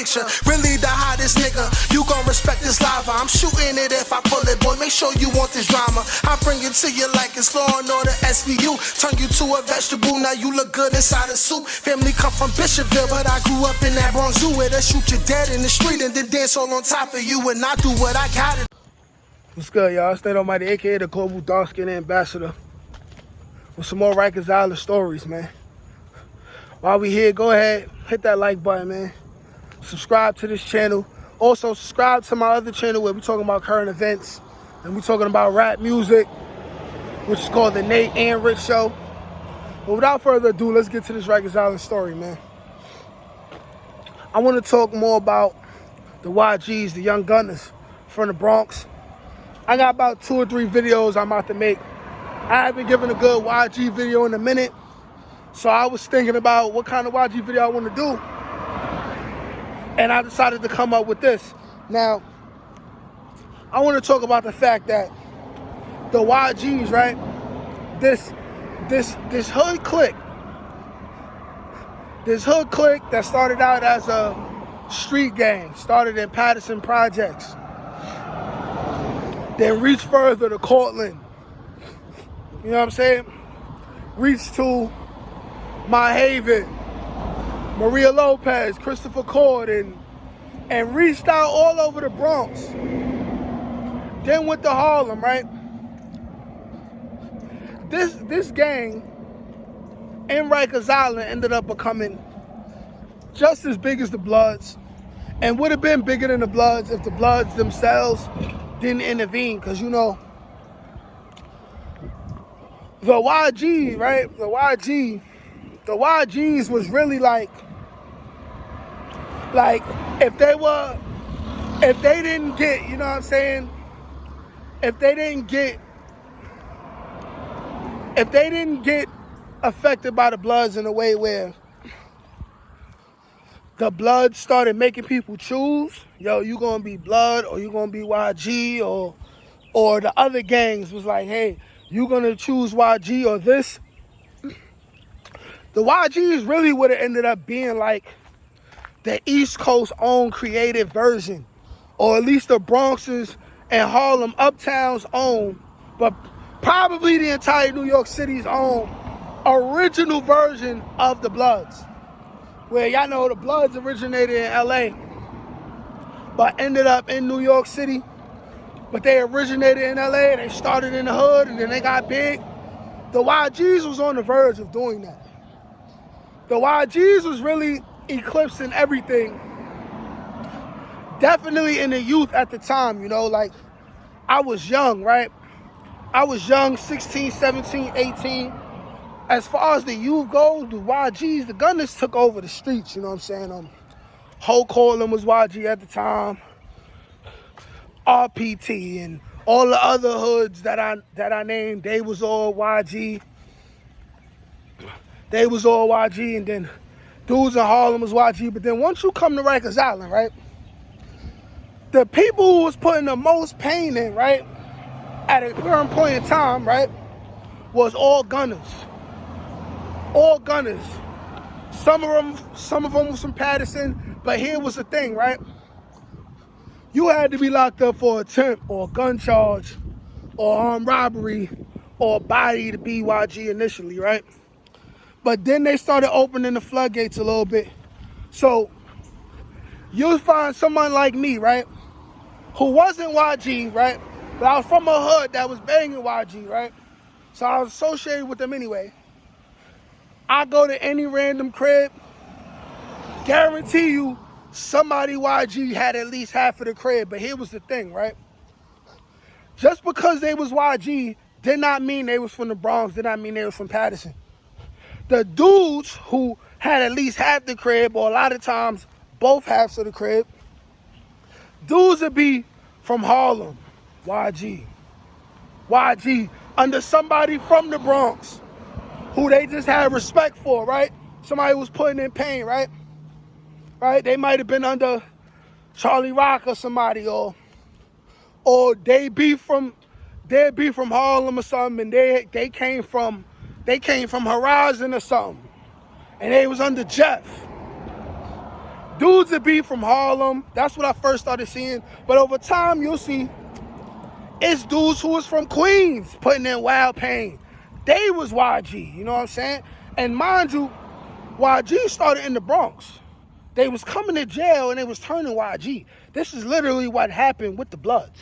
picture. Really the hottest nigga, you gon' respect this lava. I'm shooting it if I pull it, boy, make sure you want this drama. I bring it to you like it's Law and Order SVU. Turn you to a vegetable, now you look good inside a soup. Family come from Bishopville, but I grew up in that Bronx Zoo where they shoot you dead in the street and then dance all on top of you, and I do what I gotta. What's good, y'all? It's Nate Almighty, a.k.a. the Global Dark Skin Ambassador, with some more Rikers Island stories, man. While we here, go ahead, hit that like button, man. Subscribe to this channel. Also, subscribe to my other channel where we talking about current events and we talking about rap music, which is called The Nate and Rich Show. But without further ado, let's get to this Rikers Island story, man. I want to talk more about the YGs, the young gunners from the Bronx. I got about 2 or 3 videos I'm about to make. I haven't given a good YG video in a minute, so I was thinking about what kind of YG video I want to do, and I decided to come up with this. Now, I want to talk about the fact that the YGs, right? This hood clique that started out as a street gang, started in Patterson Projects, then reached further to Cortland. You know what I'm saying? Reached to My Haven, Maria Lopez, Christopher Cord, and reached out all over the Bronx. Then went to Harlem, right? This gang in Rikers Island ended up becoming just as big as the Bloods, and would have been bigger than the Bloods if the Bloods themselves didn't intervene. Because, you know, the YG, right? The YGs was really like if they didn't get, you know what I'm saying? If they didn't get affected by the Bloods in a way where the Bloods started making people choose, yo, you gonna be Blood or you gonna be YG, or the other gangs was like, hey, you gonna choose YG or this. The YGs really would have ended up being like the East Coast own creative version, or at least the Bronx's and Harlem Uptown's own, but probably the entire New York City's own original version of the Bloods. Where y'all know the Bloods originated in LA, but ended up in New York City. But they originated in LA, they started in the hood, and then they got big. The YGs was on the verge of doing that. The YGs was really eclipsing everything. Definitely in the youth at the time, you know, like I was young, right? I was young, 16, 17, 18. As far as the youth goes, the YGs, the gunners took over the streets, you know what I'm saying? Whole Cortland was YG at the time. RPT and all the other hoods that I named, they was all YG. They was all YG, and then dudes in Harlem was YG. But then once you come to Rikers Island, right, the people who was putting the most pain in, right, at a current point in time, right, was all gunners. All gunners. Some of them was from Patterson, but here was the thing, right? You had to be locked up for attempt or gun charge or armed robbery or body to be YG initially, right? But then they started opening the floodgates a little bit. So you'll find someone like me, right, who wasn't YG, right? But I was from a hood that was banging YG, right? So I was associated with them anyway. I go to any random crib, guarantee you somebody YG had at least half of the crib. But here was the thing, right? Just because they was YG did not mean they was from the Bronx, did not mean they was from Patterson. The dudes who had at least half the crib, or a lot of times both halves of the crib, dudes would be from Harlem, YG, under somebody from the Bronx who they just had respect for, right? Somebody was putting in pain, right? Right? They might have been under Charlie Rock or somebody, or they'd be from Harlem or something, and they came from Horizon or something, and they was under Jeff. dudes that be from Harlem. That's what I first started seeing. But over time, you'll see it's dudes who was from Queens putting in Wild Pain. They was YG, you know what I'm saying? And mind you, YG started in the Bronx. They was coming to jail and they was turning YG. This is literally what happened with the Bloods.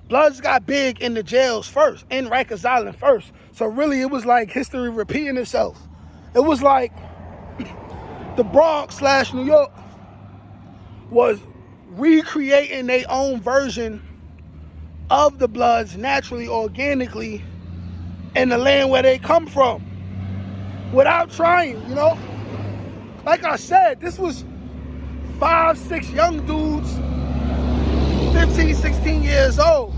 Bloods got big in the jails first, in Rikers Island first. So really it was like history repeating itself. It was like the Bronx / New York was recreating their own version of the Bloods naturally, organically, in the land where they come from, without trying, you know? Like I said, this was 5, 6 young dudes, 15, 16 years old,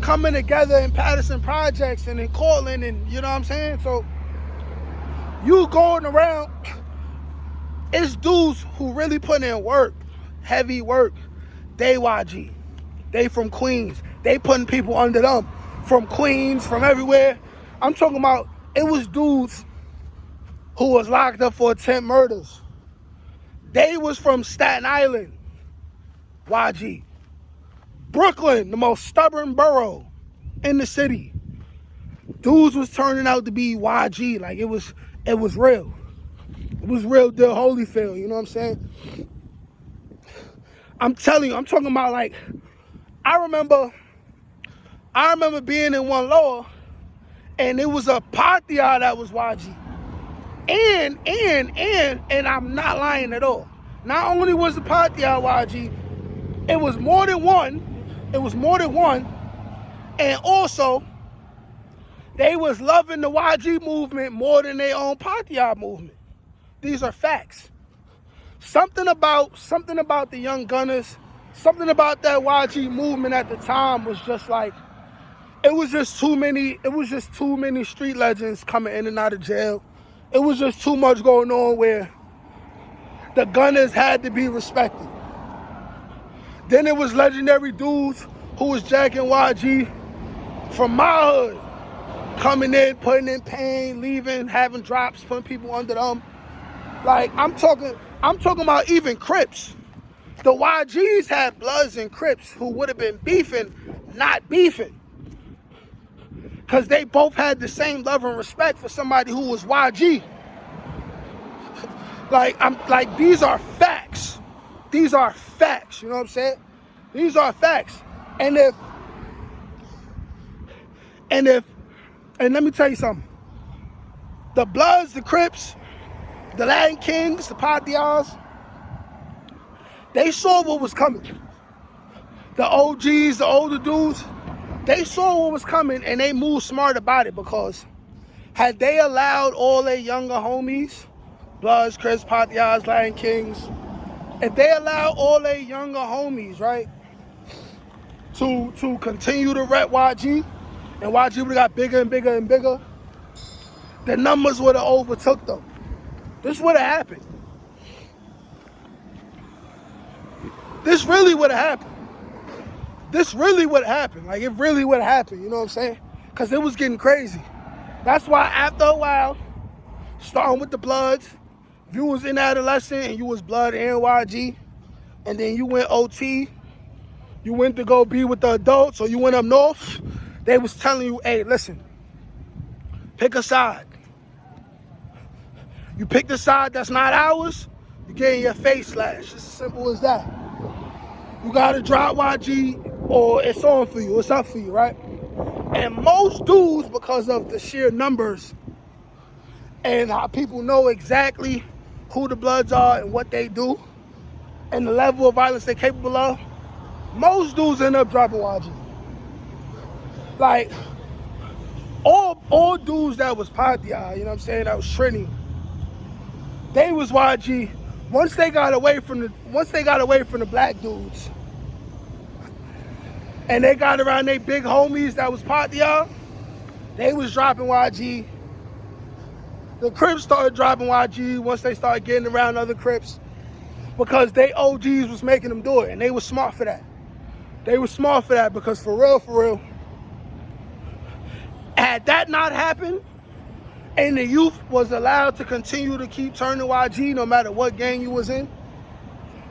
coming together in Patterson Projects and in Cortland, and you know what I'm saying? So you going around, it's dudes who really put in work, heavy work. They YG. They from Queens. They putting people under them. From Queens, from everywhere. I'm talking about, it was dudes who was locked up for attempt murders. They was from Staten Island. YG. Brooklyn, the most stubborn borough in the city. Dudes was turning out to be YG. Like, it was real. It was real deal Holyfield, you know what I'm saying? I'm telling you, I'm talking about, like, I remember being in one lower, and it was a Patia that was YG. And I'm not lying at all. Not only was the Patia YG, it was more than one. And also, they was loving the YG movement more than their own Patia movement. These are facts. Something about the Young Gunners, something about that YG movement at the time was just like, it was just too many street legends coming in and out of jail. It was just too much going on where the Gunners had to be respected. Then it was legendary dudes who was jacking YG from my hood, coming in, putting in pain, leaving, having drops, putting people under them. Like, I'm talking about even Crips. The YGs had Bloods and Crips who would have been beefing, not beefing. Because they both had the same love and respect for somebody who was YG. Like, these are facts. These are facts, you know what I'm saying? These are facts. And let me tell you something. The Bloods, the Crips, the Latin Kings, the Patias, they saw what was coming. The OGs, the older dudes, they saw what was coming and they moved smart about it, because had they allowed all their younger homies, Bloods, Crips, Patias, Latin Kings, if they allowed all their younger homies, right, to continue to rep YG, and YG would have got bigger and bigger and bigger, the numbers would have overtook them. This would have happened. This really would have happened. This really would have happened. Like, it really would have happened, you know what I'm saying? Because it was getting crazy. That's why after a while, starting with the Bloods, if you was in adolescent and you was Blood and YG, and then you went OT, you went to go be with the adults, or you went up north, they was telling you, hey, listen, pick a side. You pick the side that's not ours, you're getting your face slashed. It's as simple as that. You gotta drop YG or it's on for you, it's up for you, right? And most dudes, because of the sheer numbers and how people know exactly who the Bloods are and what they do and the level of violence they're capable of, most dudes end up dropping YG. Like, all dudes that was Patia, you know what I'm saying, that was Trini, they was YG. Once they got away from the black dudes, and they got around their big homies that was Patia, they was dropping YG. The Crips started dropping YG once they started getting around other Crips, because they OGs was making them do it, and they was smart for that. They was smart for that, because for real, had that not happened, and the youth was allowed to continue to keep turning YG no matter what gang you was in,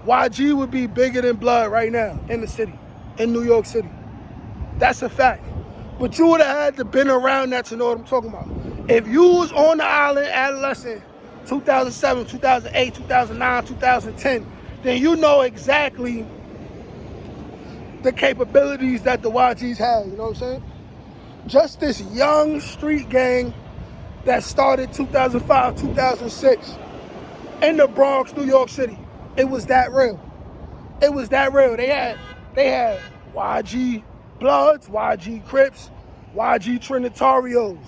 YG would be bigger than Blood right now in the city, in New York City. That's a fact. But you would have had to been around that to know what I'm talking about. If you was on the island adolescent, 2007, 2008, 2009, 2010, then you know exactly the capabilities that the YGs had, you know what I'm saying? Just this young street gang that started 2005, 2006 in the Bronx, New York City. It was that real. It was that real. They had YG Bloods, YG Crips, YG Trinitarios.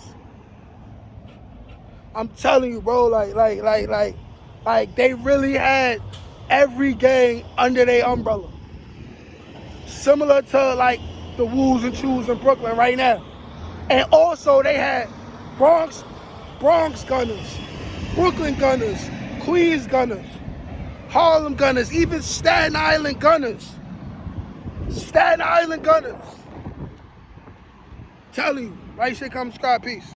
I'm telling you, bro, like they really had every gang under their umbrella. Similar to like the Woos and Chews in Brooklyn right now. And also they had Bronx gunners, Brooklyn gunners, Queens gunners, Harlem gunners, even Staten Island gunners. Staten Island gunners. Telling you, right shit, come subscribe, peace.